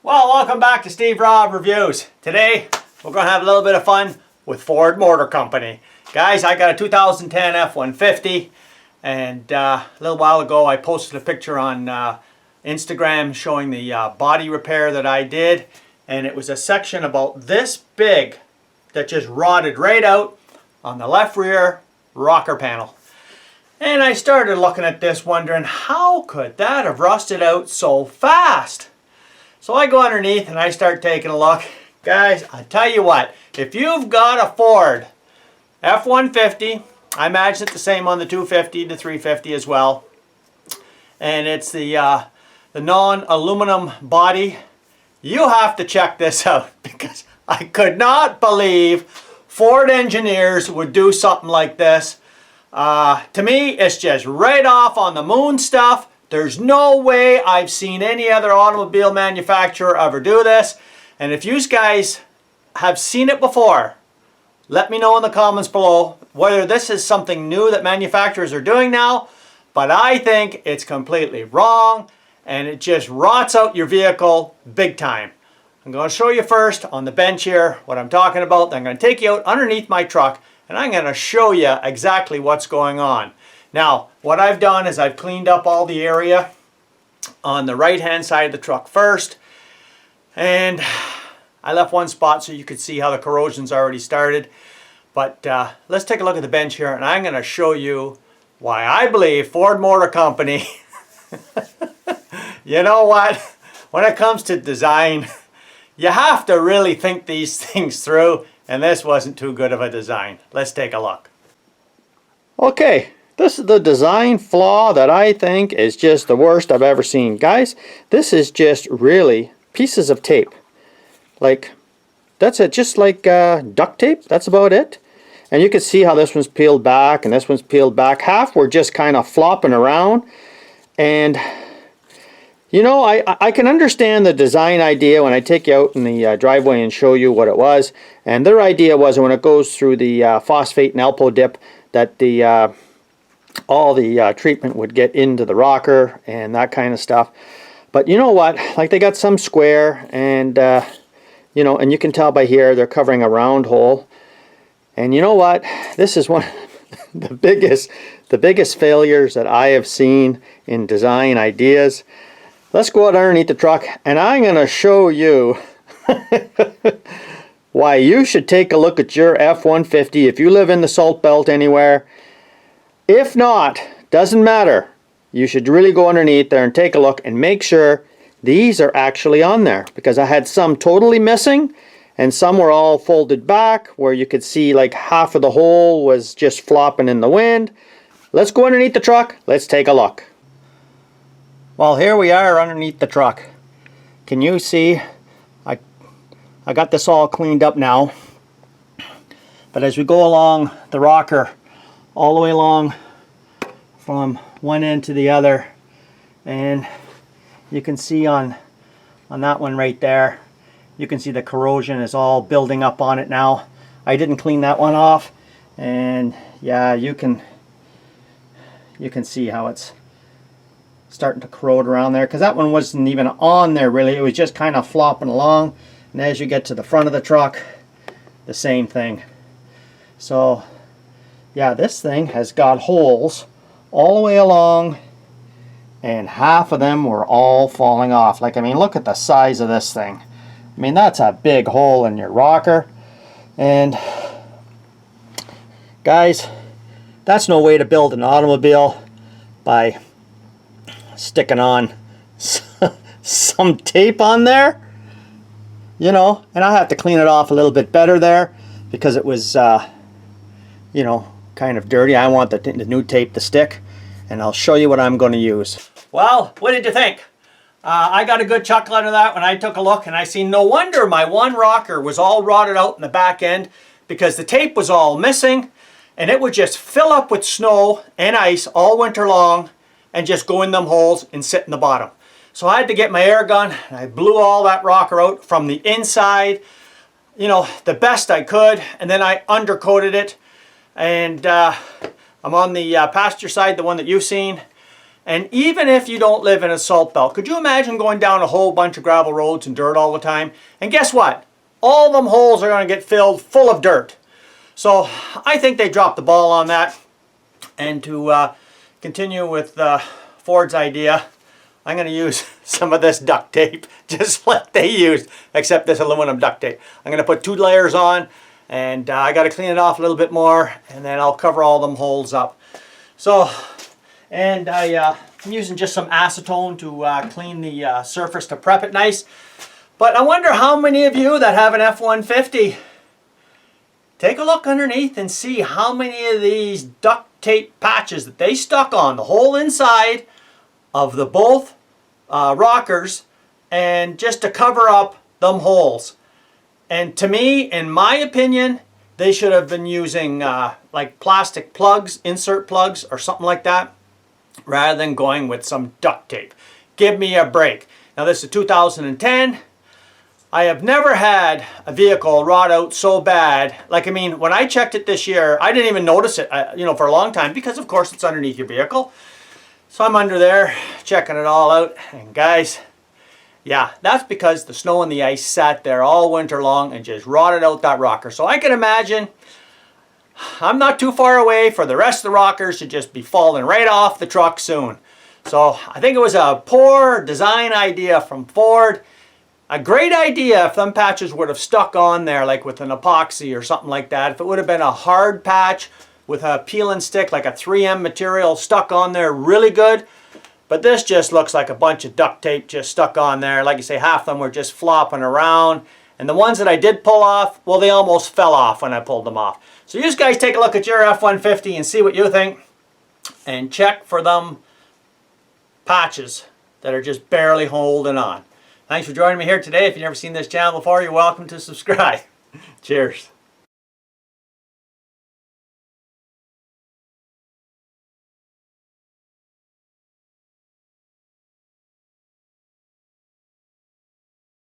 Well, welcome back to Steve Robb Reviews. Today, we're going to have a little bit of fun with Ford Motor Company. Guys, I got a 2010 F-150, and a little while ago I posted a picture on Instagram showing the body repair that I did, and it was a section about this big that just rotted right out on the left rear rocker panel. And I started looking at this wondering, how could that have rusted out so fast? So I go underneath and I start taking a look. Guys, I tell you what, if you've got a Ford F-150, I imagine it's the same on the 250 to 350 as well, and it's the non-aluminum body, you have to check this out, because I could not believe Ford engineers would do something like this. To me, it's just right off on the moon stuff. There's no way I've seen any other automobile manufacturer ever do this. And if you guys have seen it before, let me know in the comments below whether this is something new that manufacturers are doing now. But I think it's completely wrong, and it just rots out your vehicle big time. I'm going to show you first on the bench here what I'm talking about. Then I'm going to take you out underneath my truck, and I'm going to show you exactly what's going on. Now, what I've done is I've cleaned up all the area on the right-hand side of the truck first. And I left one spot so you could see how the corrosion's already started. But let's take a look at the bench here, and I'm going to show you why I believe Ford Motor Company, you know what, when it comes to design, you have to really think these things through, and this wasn't too good of a design. Let's take a look. Okay. This is the design flaw that I think is just the worst I've ever seen. Guys, this is just really pieces of tape. Like, that's it, just like duct tape, that's about it. And you can see how this one's peeled back and this one's peeled back. Half were just kind of flopping around. And, you know, I can understand the design idea when I take you out in the driveway and show you what it was. And their idea was when it goes through the phosphate and Alpo dip that the all the treatment would get into the rocker and that kind of stuff. But you know what, like they got some square, and you know, and you can tell by here they're covering a round hole. And you know what, this is one of the biggest failures that I have seen in design ideas. Let's go out underneath the truck, and I'm going to show you why you should take a look at your F-150 if you live in the Salt Belt anywhere. If not, doesn't matter. You should really go underneath there and take a look and make sure these are actually on there, because I had some totally missing and some were all folded back where you could see like half of the hole was just flopping in the wind. Let's go underneath the truck. Let's take a look. Well, here we are underneath the truck. Can you see? I got this all cleaned up now. But as we go along the rocker, all the way along from one end to the other, and you can see on that one right there, you can see the corrosion is all building up on it now. I didn't clean that one off, and yeah, you can see how it's starting to corrode around there, because that one wasn't even on there really, it was just kind of flopping along. And as you get to the front of the truck, the same thing. So yeah, this thing has got holes all the way along, and half of them were all falling off. Like, I mean, look at the size of this thing. I mean, that's a big hole in your rocker. And guys, that's no way to build an automobile, by sticking on some tape on there, you know. And I have to clean it off a little bit better there, because it was you know, kind of dirty. I want the new tape to stick, and I'll show you what I'm going to use. Well, what did you think? I got a good chuckle out of that when I took a look, and I seen no wonder my one rocker was all rotted out in the back end, because the tape was all missing, and it would just fill up with snow and ice all winter long and just go in them holes and sit in the bottom. So I had to get my air gun, and I blew all that rocker out from the inside, you know, the best I could, and then I undercoated it. And I'm on the passenger side, the one that you've seen, And even if you don't live in a salt belt, could you imagine going down a whole bunch of gravel roads and dirt all the time? And guess what? All them holes are going to get filled full of dirt. So I think they dropped the ball on that. And to continue with Ford's idea, I'm going to use some of this duct tape, just like they used, except this aluminum duct tape. I'm going to put 2 layers on, and I got to clean it off a little bit more, and then I'll cover all them holes up. So, and I'm using just some acetone to clean the surface to prep it nice. But I wonder how many of you that have an F-150, take a look underneath and see how many of these duct tape patches that they stuck on the whole inside of the both rockers, and just to cover up them holes. And to me, in my opinion, they should have been using like plastic plugs, insert plugs or something like that, rather than going with some duct tape. Give me a break. Now this is 2010. I have never had a vehicle rot out so bad. Like, I mean, when I checked it this year, I didn't even notice it, you know, for a long time, because of course it's underneath your vehicle. So I'm under there checking it all out, and guys, yeah, that's because the snow and the ice sat there all winter long and just rotted out that rocker. So I can imagine I'm not too far away for the rest of the rockers to just be falling right off the truck soon. So I think it was a poor design idea from Ford. A great idea if them patches would have stuck on there, like with an epoxy or something like that. If it would have been a hard patch with a peel and stick, like a 3M material stuck on there really good. But this just looks like a bunch of duct tape just stuck on there. Like you say, half of them were just flopping around. And the ones that I did pull off, well, they almost fell off when I pulled them off. So you guys take a look at your F-150 and see what you think. And check for them patches that are just barely holding on. Thanks for joining me here today. If you've never seen this channel before, you're welcome to subscribe. Cheers.